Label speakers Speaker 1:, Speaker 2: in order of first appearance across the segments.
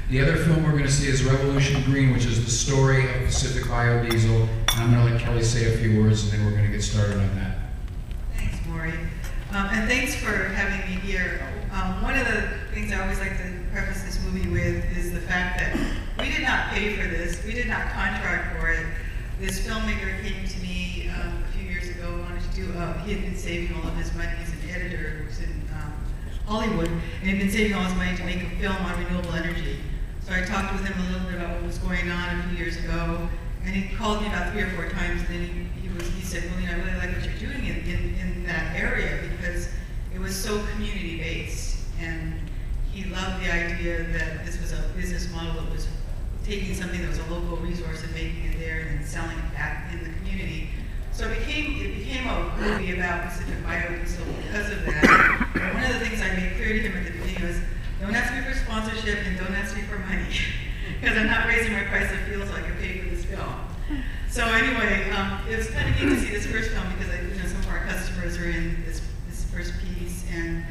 Speaker 1: The other film we're going to see is Revolution Green, which is the story of Pacific Biodiesel. And I'm going to let Kelly say a few words, and then we're going to get started on that.
Speaker 2: Thanks, Maury. And thanks for having me here. One of the things I always like to preface this movie with is the fact that we did not pay for this. We did not contract for it. This filmmaker came to me a few years ago, wanted to do, he had been saving all of his money. He's an editor who's in Hollywood, and he'd been saving all his money to make a film on renewable energy. So I talked with him a little bit about what was going on a few years ago, and he called me about 3 or 4 times, and then he said, well, I really like what you're doing in that area, because it was so community-based, and he loved the idea that this was a business model that was taking something that was a local resource and making it there and then selling it back in the community. So it became a movie about Pacific Biodiesel because of that. And one of the things I made clear to him at the beginning was, don't ask me for sponsorship and don't ask me for money, because I'm not raising my price of fuel so I can pay for this film. So anyway, it was kind of neat to see this first film because some of our customers are in this first piece, and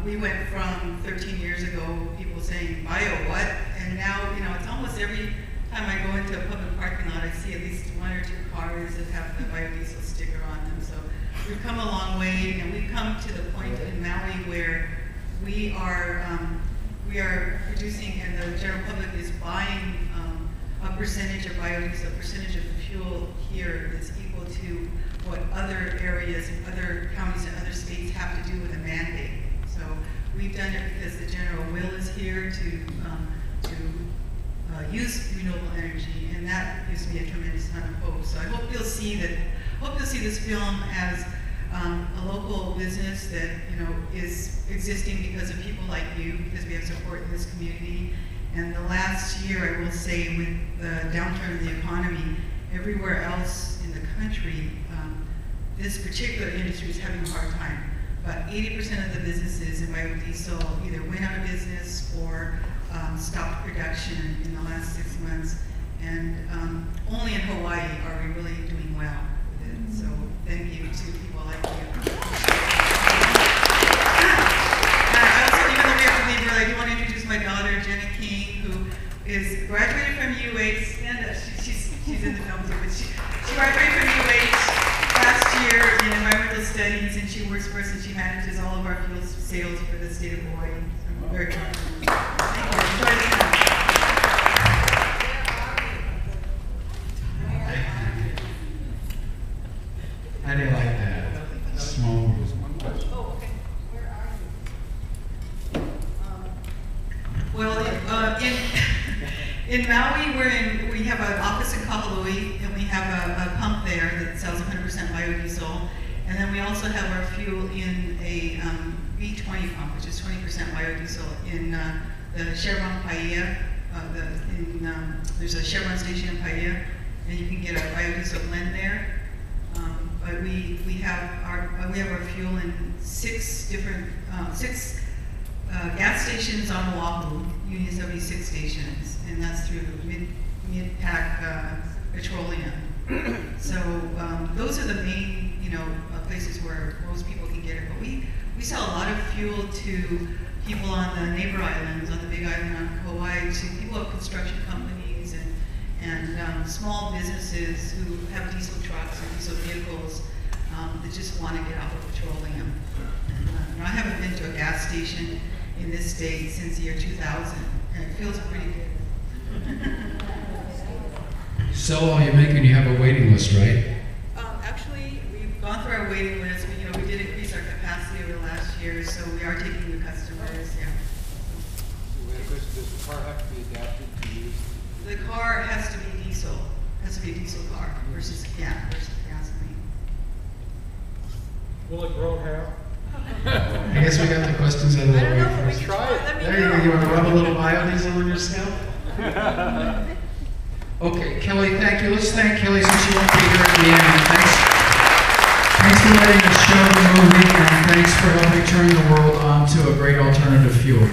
Speaker 2: we went from 13 years ago, people saying, bio what? And now, it's almost every time I go into a public parking lot, I see at least 1 or 2 cars that have the biodiesel sticker on them. So we've come a long way, and we've come to the point in Maui where we are producing, and the general public is buying a percentage of biodiesel, a percentage of the fuel here that's equal to what other areas and other counties and other states have to do with a mandate. So we've done it because the general will is here to use renewable energy, and that gives me a tremendous amount of hope. So I hope you'll see this film as a local business that is existing because of people like you, because we have support in this community. And the last year, I will say, with the downturn in the economy, everywhere else in the country, this particular industry is having a hard time. About 80% of the businesses in biodiesel either went out of business or stopped production in the last 6 months. And only in Hawaii are we really doing well with it. So thank you to people like you. Even though we have to leave early, I do want to introduce my daughter, Jenna King, who is graduated from UH, and she's in the film too, but she graduated from UH last year in environmental studies, and she works for us, and she manages all of our fuel sales for the state of Hawaii. So I'm very proud of her. Thank you. Enjoy the film.
Speaker 1: How do you like that? Small movement.
Speaker 2: Oh, okay. Where are you? Well, in Maui, we have an office in Kahului, and we have a pump there that sells 100% biodiesel. And then we also have our fuel in a B20 pump, which is 20% biodiesel in the Chevron Paia. There's a Chevron station in Paia, and you can get a biodiesel blend there. But we have our fuel in 6 different gas stations on Oahu, Union 76 stations, and that's through Mid-Pac Petroleum. So those are the main places where most people can get it. But we sell a lot of fuel to people on the neighbor islands, on the Big Island, on Kauai, to people of construction companies and small businesses who have diesel trucks and diesel vehicles that just want to get off of petroleum. And I haven't been to a gas station in this state since the year 2000, and it feels pretty good.
Speaker 1: Sell all you make, and you have a waiting list, right?
Speaker 2: Actually, we've gone through our waiting list. We did increase our capacity over the last year, so we are taking new customers. Yeah.
Speaker 3: Does the car have to be adapted to use?
Speaker 2: The car has to be diesel. Has to be a diesel car versus gasoline.
Speaker 3: Will it grow hair?
Speaker 1: I guess we got the questions out of the
Speaker 2: I don't
Speaker 1: way
Speaker 2: know if we
Speaker 1: first.
Speaker 2: try it.
Speaker 1: There you go. You want to rub a little biodiesel on your scalp? Okay, Kelly, thank you. Let's thank Kelly since she won't be here at the end. Thanks for letting us show the movie, and thanks for helping turn the world onto a great alternative fuel.